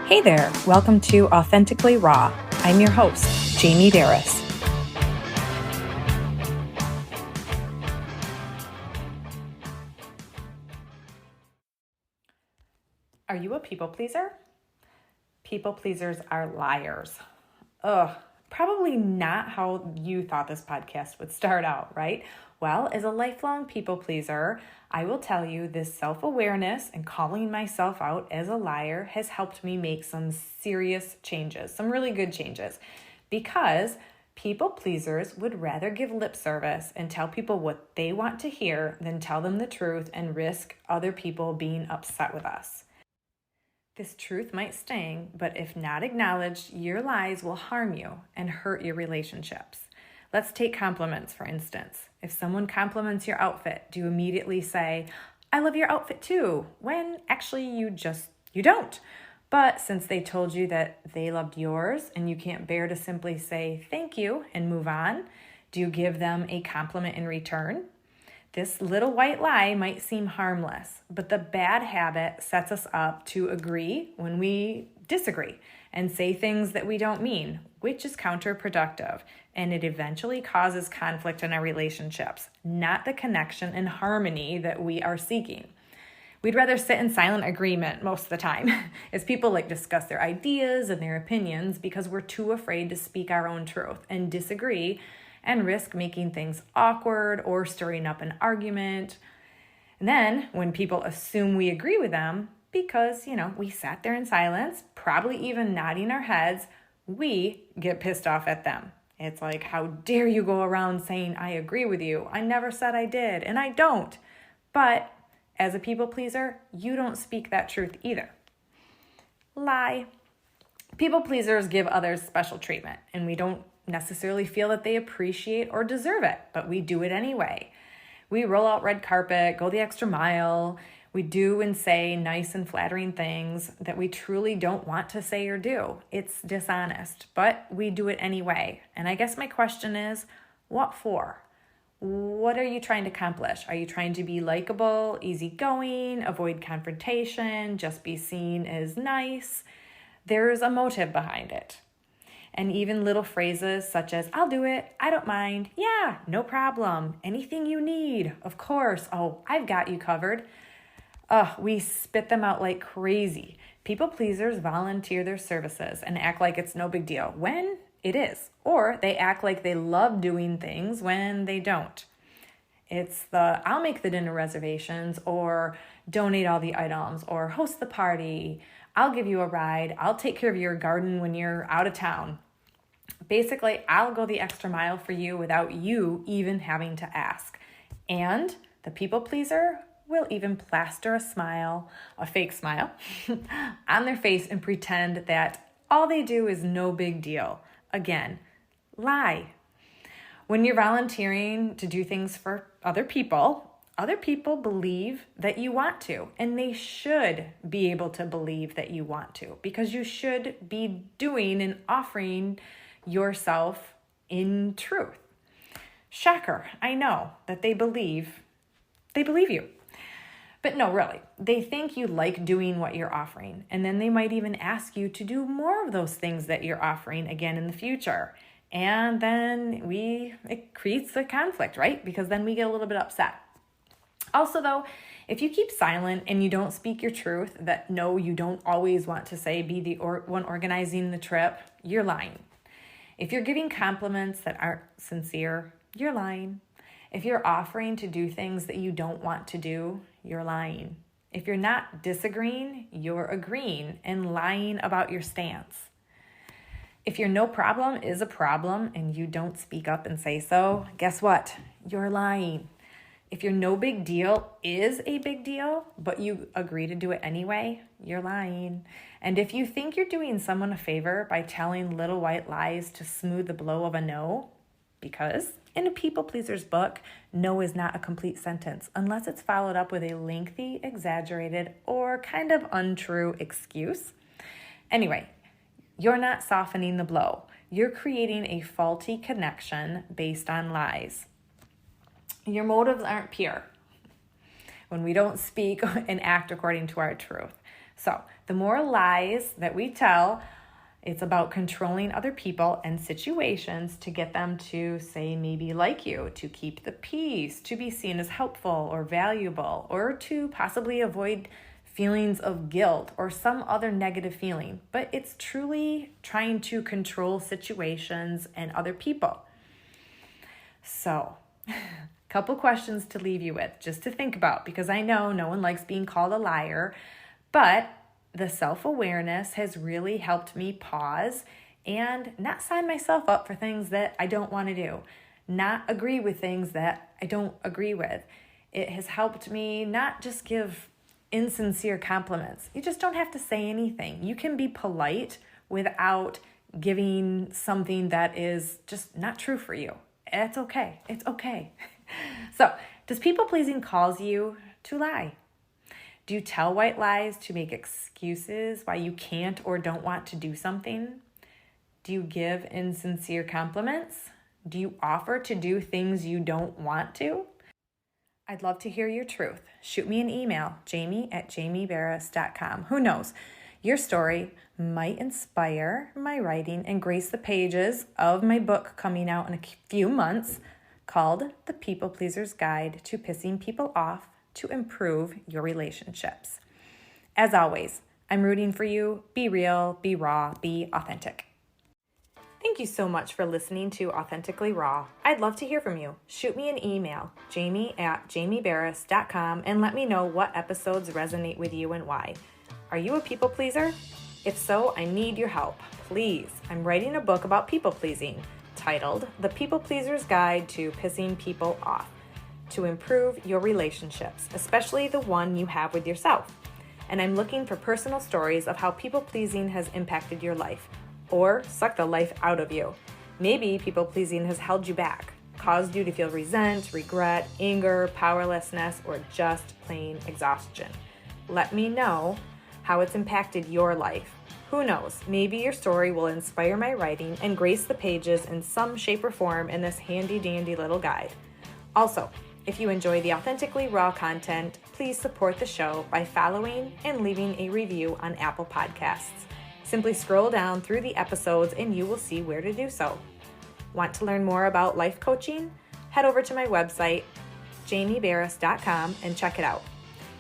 Hey there, welcome to Authentically Raw. I'm your host, Jamie Berris. Are you a people pleaser? People pleasers are liars. Probably not how you thought this podcast would start out, right? Well, as a lifelong people pleaser, I will tell you this self-awareness and calling myself out as a liar has helped me make some serious changes, some really good changes, because people pleasers would rather give lip service and tell people what they want to hear than tell them the truth and risk other people being upset with us. This truth might sting, but if not acknowledged, your lies will harm you and hurt your relationships. Let's take compliments, for instance. If someone compliments your outfit, do you immediately say, "I love your outfit too," when actually you don't? But since they told you that they loved yours and you can't bear to simply say thank you and move on, do you give them a compliment in return? This little white lie might seem harmless, but the bad habit sets us up to agree when we disagree and say things that we don't mean, which is counterproductive, and it eventually causes conflict in our relationships, not the connection and harmony that we are seeking. We'd rather sit in silent agreement most of the time as people discuss their ideas and their opinions because we're too afraid to speak our own truth and disagree and risk making things awkward or stirring up an argument. And then when people assume we agree with them because, we sat there in silence, probably even nodding our heads, we get pissed off at them. It's like, how dare you go around saying, "I agree with you. I never said I did, and I don't." But as a people pleaser, you don't speak that truth either. Lie. People pleasers give others special treatment, and we don't necessarily feel that they appreciate or deserve it, but we do it anyway. We roll out red carpet, go the extra mile. We do and say nice and flattering things that we truly don't want to say or do. It's dishonest, but we do it anyway. And I guess my question is, what for? What are you trying to accomplish? Are you trying to be likable, easygoing, avoid confrontation, just be seen as nice? There's a motive behind it. And even little phrases such as, "I'll do it, I don't mind, yeah, no problem, anything you need, of course, oh, I've got you covered." We spit them out like crazy. People pleasers volunteer their services and act like it's no big deal when it is. Or they act like they love doing things when they don't. It's the "I'll make the dinner reservations," or "donate all the items," or "host the party," "I'll give you a ride," "I'll take care of your garden when you're out of town." Basically, I'll go the extra mile for you without you even having to ask. And the people pleaser will even plaster a smile, a fake smile, on their face and pretend that all they do is no big deal. Again, lie. When you're volunteering to do things for other people believe that you want to, and they should be able to believe that you want to, because you should be doing and offering yourself in truth. Shocker, I know that they believe you. But no, really, they think you like doing what you're offering, and then they might even ask you to do more of those things that you're offering again in the future. And then it creates a conflict, right? Because then we get a little bit upset. Also, though, if you keep silent and you don't speak your truth, that no, you don't always want to say, be the one organizing the trip, you're lying. If you're giving compliments that aren't sincere, you're lying. If you're offering to do things that you don't want to do, you're lying. If you're not disagreeing, you're agreeing and lying about your stance. If your no problem is a problem and you don't speak up and say so, guess what? You're lying. If your no big deal is a big deal, but you agree to do it anyway, you're lying. And if you think you're doing someone a favor by telling little white lies to smooth the blow of a no, because in a people pleaser's book, no is not a complete sentence unless it's followed up with a lengthy, exaggerated, or kind of untrue excuse. Anyway, you're not softening the blow. You're creating a faulty connection based on lies. Your motives aren't pure when we don't speak and act according to our truth. So the more lies that we tell, it's about controlling other people and situations to get them to say maybe like you, to keep the peace, to be seen as helpful or valuable, or to possibly avoid feelings of guilt or some other negative feeling. But it's truly trying to control situations and other people. So, a couple questions to leave you with, just to think about, because I know no one likes being called a liar, but the self-awareness has really helped me pause and not sign myself up for things that I don't want to do, not agree with things that I don't agree with. It has helped me not just give insincere compliments. You just don't have to say anything. You can be polite without giving something that is just not true for you. It's okay. It's okay. So, does people-pleasing cause you to lie? Do you tell white lies to make excuses why you can't or don't want to do something? Do you give insincere compliments? Do you offer to do things you don't want to? I'd love to hear your truth. Shoot me an email, jamie@jamieberris.com. Who knows? Your story might inspire my writing and grace the pages of my book coming out in a few months called The People Pleaser's Guide to Pissing People Off to Improve Your Relationships. As always, I'm rooting for you. Be real, be raw, be authentic. Thank you so much for listening to Authentically Raw. I'd love to hear from you. Shoot me an email, jamie@jamieberris.com, and let me know what episodes resonate with you and why. Are you a people pleaser? If so, I need your help. Please, I'm writing a book about people pleasing titled The People Pleaser's Guide to Pissing People Off to Improve Your Relationships, especially the one you have with yourself. And I'm looking for personal stories of how people pleasing has impacted your life or sucked the life out of you. Maybe people pleasing has held you back, caused you to feel resent, regret, anger, powerlessness, or just plain exhaustion. Let me know how it's impacted your life. Who knows, maybe your story will inspire my writing and grace the pages in some shape or form in this handy-dandy little guide. Also, if you enjoy the Authentically Raw content, please support the show by following and leaving a review on Apple Podcasts. Simply scroll down through the episodes and you will see where to do so. Want to learn more about life coaching? Head over to my website, jamieberris.com, and check it out.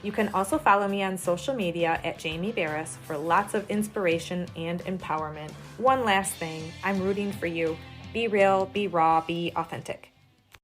You can also follow me on social media at Jamie Berris for lots of inspiration and empowerment. One last thing, I'm rooting for you. Be real, be raw, be authentic.